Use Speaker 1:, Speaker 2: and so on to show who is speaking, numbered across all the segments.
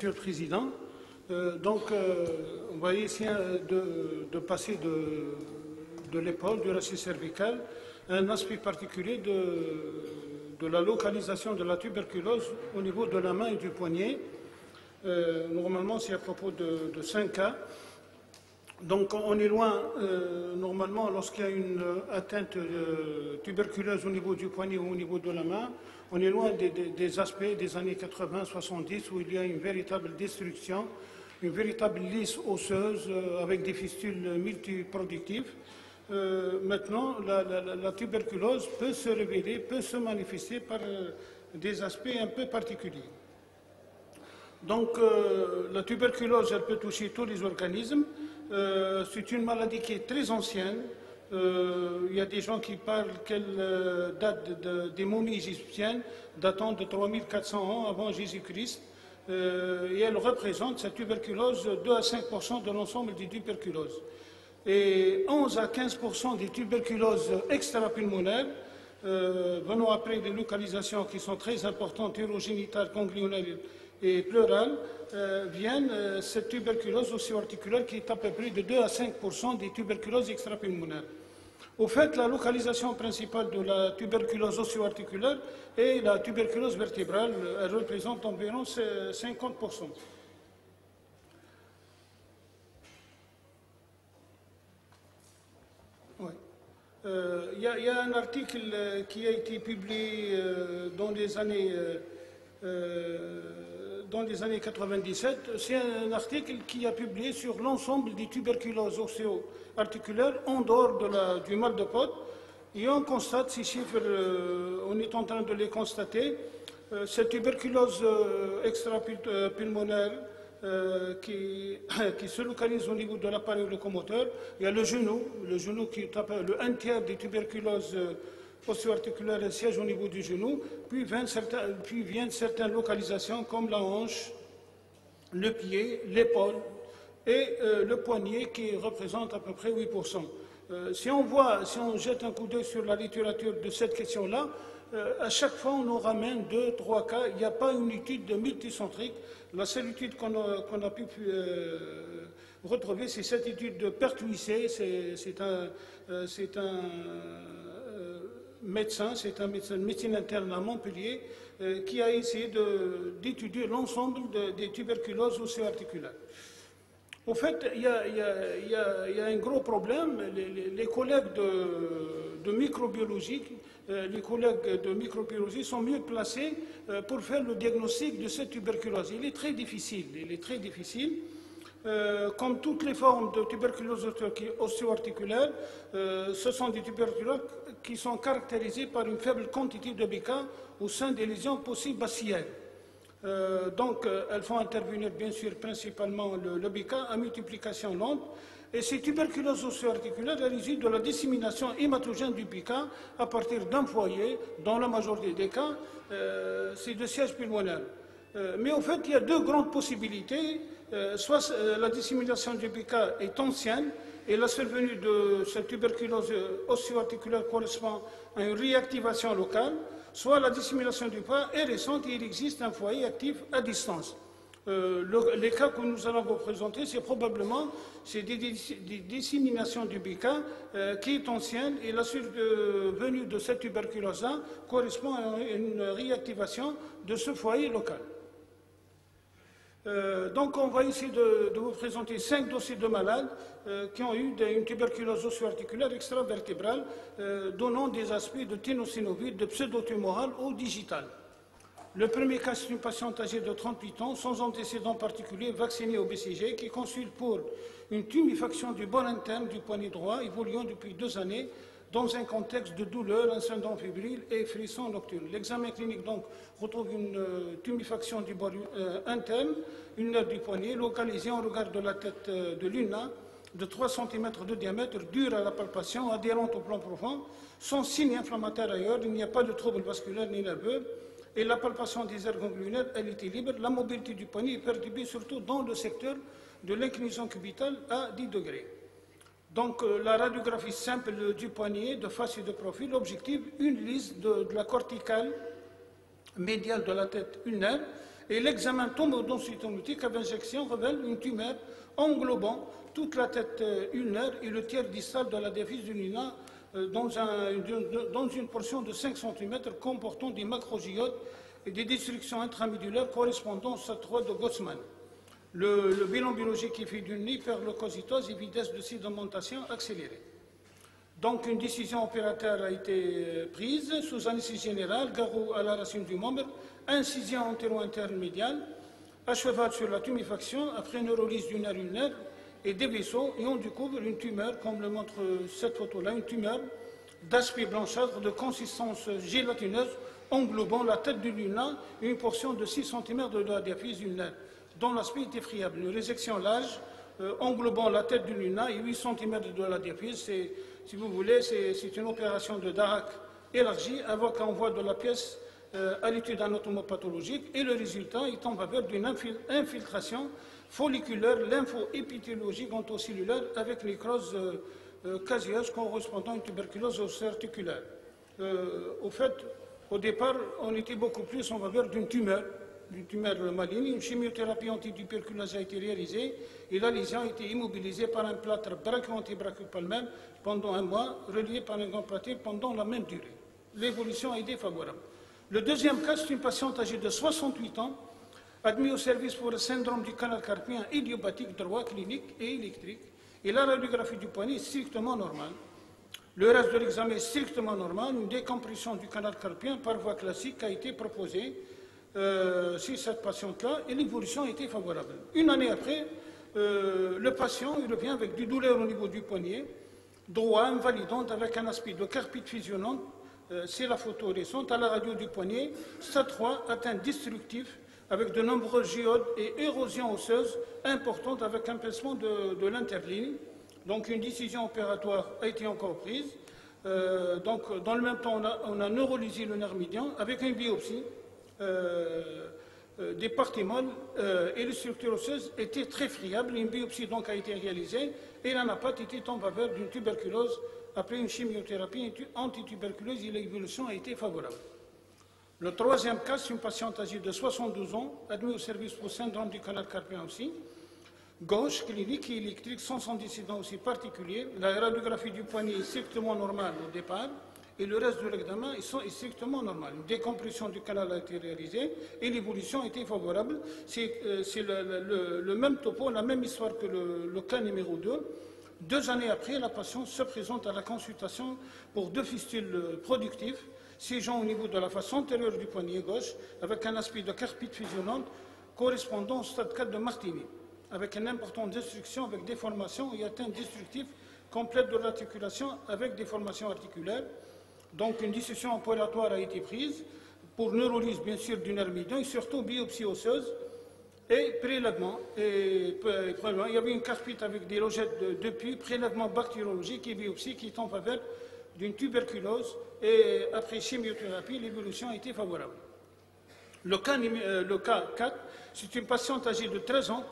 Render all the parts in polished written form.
Speaker 1: Monsieur le Président, on va essayer de passer de l'épaule, du rachis cervical, à un aspect particulier de la localisation de la tuberculose au niveau de la main et du poignet. Normalement, c'est à propos de 5 cas. Donc on est loin, normalement, lorsqu'il y a une atteinte tuberculeuse au niveau du poignet ou au niveau de la main, on est loin des aspects des années 80-70 où il y a une véritable destruction, une véritable lisse osseuse avec des fistules multiproductives. Maintenant, la tuberculose peut se révéler, peut se manifester par des aspects un peu particuliers. Donc la tuberculose, elle peut toucher tous les organismes. C'est une maladie qui est très ancienne. Il y a des gens qui parlent qu'elle date des momies égyptiennes, datant de 3400 ans avant Jésus-Christ. Et elle représente, cette tuberculose, 2 à 5% de l'ensemble des tuberculoses. Et 11 à 15% des tuberculoses extrapulmonaires, venant après des localisations qui sont très importantes, urogénitales, ganglionnaires et pleurales, viennent cette tuberculose osseo-articulaire qui est à peu près de 2 à 5% des tuberculoses extrapulmonaires. Au fait, la localisation principale de la tuberculose osseo-articulaire est la tuberculose vertébrale. Elle représente environ 50%. Ouais. Il y a un article qui a été publié dans les années 97, c'est un article qui a publié sur l'ensemble des tuberculoses osseo-articulaires en dehors du mal de Pott. Et on constate ces chiffres, on est en train de les constater. Cette tuberculose extrapulmonaire qui se localise au niveau de l'appareil locomoteur. Il y a le genou qui est un tiers des tuberculoses osseo-articulaire siège au niveau du genou, puis viennent certaines localisations comme la hanche, le pied, l'épaule et le poignet qui représente à peu près 8%. Si on jette un coup d'œil sur la littérature de cette question-là, à chaque fois on nous ramène 2-3 cas, il n'y a pas une étude multicentrique. La seule étude qu'on a pu retrouver, c'est cette étude de Pertuissé, c'est un médecin, c'est un médecin interne à Montpellier qui a essayé d'étudier l'ensemble des tuberculoses osseo-articulaires. Au fait, il y a un gros problème. Les collègues de microbiologie, sont mieux placés pour faire le diagnostic de cette tuberculose. Il est très difficile. Comme toutes les formes de tuberculose osseo-articulaire, ce sont des tuberculoses qui sont caractérisées par une faible quantité de BK au sein des lésions possibaciliaires. Donc, elles font intervenir, bien sûr, principalement le BK à multiplication lente. Et ces tuberculoses osseo-articulaires résultent de la dissémination hématogène du BK à partir d'un foyer. Dans la majorité des cas, c'est de siège pulmonaire. Mais au fait, il y a deux grandes possibilités. Soit la dissémination du BK est ancienne et la survenue de cette tuberculose osseo-articulaire correspond à une réactivation locale, soit la dissémination du BK est récente et il existe un foyer actif à distance. Les cas que nous allons vous présenter, c'est probablement des disséminations du BK qui est ancienne et la survenue de cette tuberculose-là correspond à une réactivation de ce foyer local. Donc on va essayer de vous présenter 5 dossiers de malades qui ont eu une tuberculose osseo-articulaire extravertébrale donnant des aspects de ténosynovite, de pseudotumorale ou digitale. Le premier cas, c'est une patiente âgée de 38 ans, sans antécédent particulier, vaccinée au BCG, qui consulte pour une tuméfaction du bord interne du poignet droit, évoluant depuis 2 années, dans un contexte de douleur, incident fébrile et frisson nocturne. L'examen clinique donc retrouve une tuméfaction du bord interne, une nerf du poignet, localisée en regard de la tête de l'ulna, de 3 cm de diamètre, dure à la palpation, adhérente au plan profond, sans signe inflammatoire ailleurs, il n'y a pas de trouble vasculaire ni nerveux, et la palpation des aires ganglionnaires, elle était libre. La mobilité du poignet est perturbée surtout dans le secteur de l'inclinaison cubitale à 10 degrés. Donc la radiographie simple du poignet, de face et de profil, objective, une lisse de la corticale médiale de la tête ulnaire Et l'examen tomodensitométrique avec injection révèle une tumeur englobant toute la tête ulnaire et le tiers distal de la diaphyse de l'ulna dans une portion de 5 cm comportant des macrogiotes et des destructions intramédulaires correspondant au stade 3 de Gosman. Le bilan biologique est fait d'une hyperleucocytose et vitesse de sédimentation accélérée. Donc une décision opératoire a été prise sous anesthésie générale, garrot à la racine du membre, incision antéro-interne médiale, à cheval sur la tuméfaction, après neurolyse du nerf ulnaire et des vaisseaux, et on découvre une tumeur, comme le montre cette photo-là, une tumeur d'aspect blanchâtre de consistance gélatineuse englobant la tête du luna et une portion de 6 cm de la diaphyse ulnaire, dont l'aspect est effrayable. Une résection large englobant la tête du luna et 8 cm de la diaphyse, si vous voulez, c'est une opération de Darac élargie avec envoi de la pièce à l'étude anatomopathologique et le résultat est en faveur d'une infiltration folliculaire lymphoépithéliologique ontocellulaire avec nécrose casieuse correspondant à une tuberculose articulaire. Au fait, au départ, on était beaucoup plus en faveur d'une tumeur maligne. Une chimiothérapie antituberculeuse a été réalisée et la lésion a été immobilisée par un plâtre brachio-antibrachio-palmaire pendant un mois, relié par un gant plâtrier pendant la même durée. L'évolution a été favorable. Le deuxième cas, c'est une patiente âgée de 68 ans, admise au service pour le syndrome du canal carpien idiopathique droit clinique et électrique, et la radiographie du poignet est strictement normale. Le reste de l'examen est strictement normal. Une décompression du canal carpien par voie classique a été proposée sur cette patiente-là et l'évolution a été favorable. Une année après, le patient il revient avec du douleur au niveau du poignet, droit invalidante avec un aspect de carpite fusionnante, c'est la photo récente, à la radio du poignet, stade 3, atteinte destructive avec de nombreux géodes et érosions osseuses importantes avec un pincement de l'interligne. Donc une décision opératoire a été encore prise. Donc dans le même temps, on a neurolysé le nerf médian avec une biopsie des parties molles et les structures osseuses étaient très friables. Une biopsie donc a été réalisée et l'anapathe était en faveur d'une tuberculose après une chimiothérapie antituberculeuse et l'évolution a été favorable. Le troisième cas, c'est une patiente âgée de 72 ans, admise au service pour syndrome du canal carpien aussi, gauche, clinique et électrique, sans antécédent aussi particulier. La radiographie du poignet est strictement normale au départ et le reste de l'examen est strictement normal. Une décompression du canal a été réalisée et l'évolution a été favorable. C'est le même topo, la même histoire que le cas numéro 2. 2 années après, la patiente se présente à la consultation pour 2 fistules productives, siégeant au niveau de la face antérieure du poignet gauche, avec un aspect de carpite fusionnante correspondant au stade 4 de Martini, avec une importante destruction avec déformation et atteinte destructive complète de l'articulation avec déformation articulaire. Donc une décision opératoire a été prise pour neurolyse bien sûr du nerf médian et surtout biopsie osseuse et prélèvement. Il y avait une carpite avec des logettes depuis, prélèvement bactériologique et biopsie qui est en faveur d'une tuberculose et après chimiothérapie, l'évolution a été favorable. Le cas 4, c'est une patiente âgée de 13 ans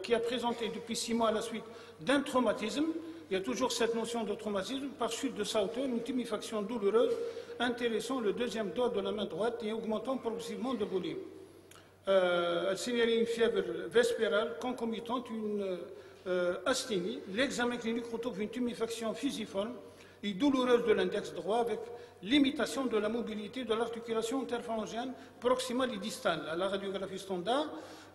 Speaker 1: qui a présenté depuis 6 mois à la suite d'un traumatisme. Il y a toujours cette notion de traumatisme par chute de sa hauteur, une tuméfaction douloureuse intéressant le deuxième doigt de la main droite et augmentant progressivement de volume. Elle signalait une fièvre vespérale concomitante, une asthénie. L'examen clinique retrouve une tuméfaction fusiforme et douloureuse de l'index droit avec limitation de la mobilité de l'articulation interphalangienne proximale et distale. La radiographie standard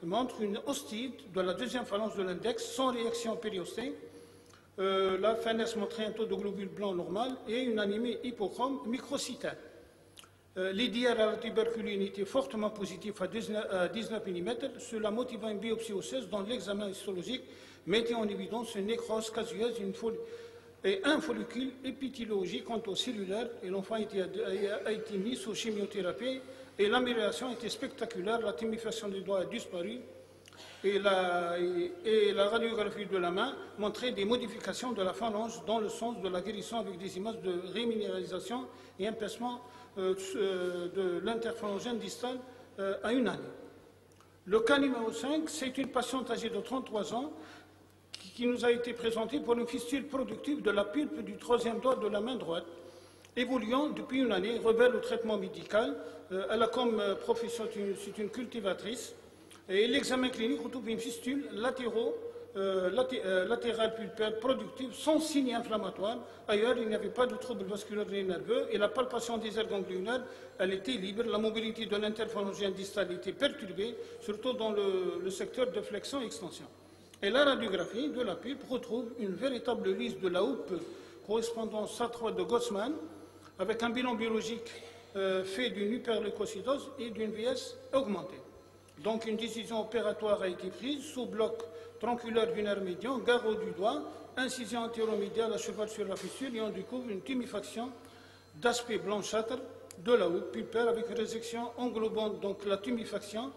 Speaker 1: montre une ostite de la deuxième phalange de l'index sans réaction périostée. La FNS montrait un taux de globules blancs normal et une anémie hypochrome microcytaire. L'IDR à la tuberculine était fortement positif à 19 mm, cela motivant une biopsie osseuse dont l'examen histologique mettait en évidence une nécrose casieuse et un follicule épithéliologique ontocellulaire et l'enfant a été mis sous chimiothérapie et l'amélioration était spectaculaire, la tuméfaction du doigt a disparu et la radiographie de la main montrait des modifications de la phalange dans le sens de la guérison avec des images de réminéralisation et un pincement de l'interphalangène distal à 1 année. Le cas numéro 5, c'est une patiente âgée de 33 ans qui nous a été présentée pour une fistule productive de la pulpe du 3e doigt de la main droite. évoluant depuis une année, rebelle au traitement médical. Elle a comme profession, c'est une cultivatrice. Et l'examen clinique retrouve une fistule latérale pulpaire productive sans signe inflammatoire. Ailleurs, il n'y avait pas de trouble vasculaire ni nerveux et la palpation des aires ganglionnaires, elle était libre. La mobilité de l'interpharyngien distal était perturbée, surtout dans le secteur de flexion et extension. Et la radiographie de la pulpe retrouve une véritable liste de la houppe correspondant à SA3 de Gossman, avec un bilan biologique fait d'une hyperleucocidose et d'une vieillesse augmentée. Donc une décision opératoire a été prise sous bloc tronculaire du nerf médian, garrot du doigt, incision antéromédiale à cheval sur la fistule et on découvre une tuméfaction d'aspect blanchâtre de la houppe pulpaire avec résection englobant donc la tuméfaction.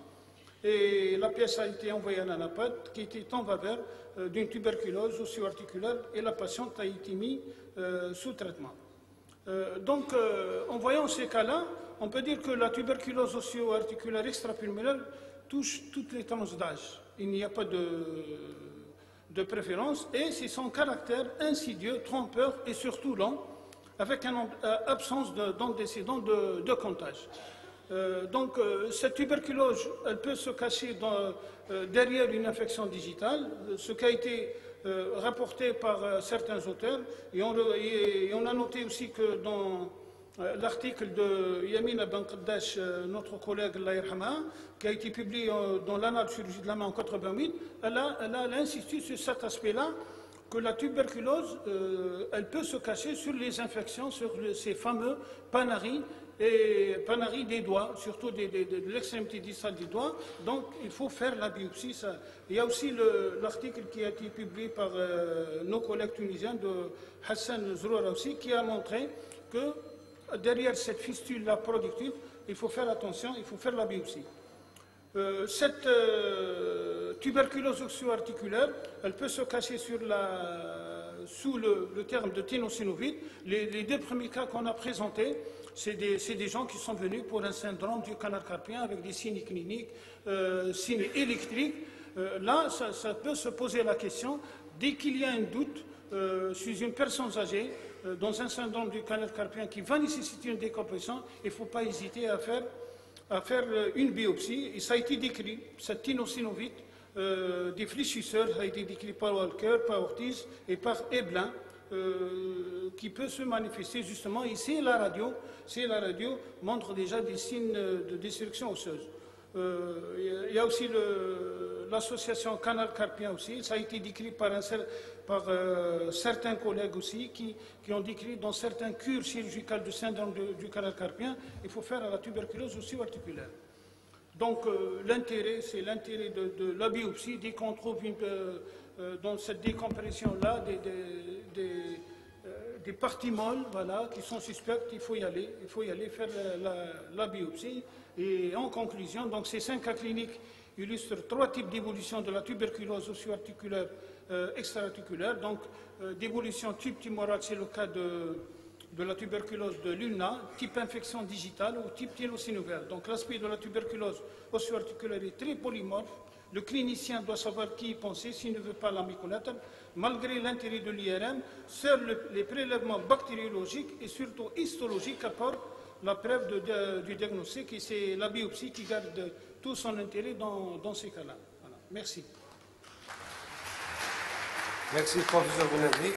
Speaker 1: Et la pièce a été envoyée à l'anapathe qui était en faveur d'une tuberculose osseo-articulaire et la patiente a été mise sous traitement. En voyant ces cas-là, on peut dire que la tuberculose osseo-articulaire extrapulmonaire touche toutes les tranches d'âge. Il n'y a pas de préférence et c'est son caractère insidieux, trompeur et surtout lent, avec une absence d'antécédents de contagion. Cette tuberculose, elle peut se cacher derrière une infection digitale, ce qui a été rapporté par certains auteurs. Et on a noté aussi que dans l'article de Yamina Ben Qaddash, notre collègue Allah Yarhama, qui a été publié dans l'Annales de chirurgie de la main en 88, elle a insisté sur cet aspect-là, que la tuberculose, elle peut se cacher sur les infections, sur ces fameux panaries, et panaries des doigts, surtout de l'extrémité distale des doigts. Donc, il faut faire la biopsie. Il y a aussi l'article qui a été publié par nos collègues tunisiens de Hassan Zroura aussi, qui a montré que derrière cette fistule-là productive, il faut faire attention, il faut faire la biopsie. Cette tuberculose osseo-articulaire, elle peut se cacher sous le terme de ténosynovite. Les deux premiers cas qu'on a présentés, c'est des gens qui sont venus pour un syndrome du canal carpien avec des signes cliniques, signes électriques. Là, ça peut se poser la question, dès qu'il y a un doute chez une personne âgée, dans un syndrome du canal carpien qui va nécessiter une décompression, il ne faut pas hésiter à faire une biopsie. Et ça a été décrit, cette ténosynovite, des fléchisseurs, ça a été décrit par Walker, par Ortiz et par Eblin, qui peut se manifester justement. Et la radio montre déjà des signes de destruction osseuse. Il y a aussi l'association canal carpien aussi, ça a été décrit par certains collègues aussi qui ont décrit dans certains cures chirurgicales du syndrome du canal carpien, il faut faire à la tuberculose osseo-articulaire. Donc l'intérêt, c'est l'intérêt de la biopsie, dès qu'on trouve dans cette décompression-là des parties molles, voilà, qui sont suspectes, il faut y aller faire la biopsie. Et en conclusion, donc ces 5 cas cliniques illustrent 3 types d'évolution de la tuberculose osseo-articulaire extra-articulaire. Donc d'évolution type tumorale, c'est le cas de la tuberculose de l'ulna, type infection digitale ou type ténosynoviale. Donc l'aspect de la tuberculose osseo-articulaire est très polymorphe. Le clinicien doit savoir qui y penser s'il ne veut pas la méconnaître. Malgré l'intérêt de l'IRM, seuls les prélèvements bactériologiques et surtout histologiques apportent la preuve du diagnostic et c'est la biopsie qui garde tout son intérêt dans ces cas-là. Voilà. Merci.
Speaker 2: Merci, professeur Bounedri.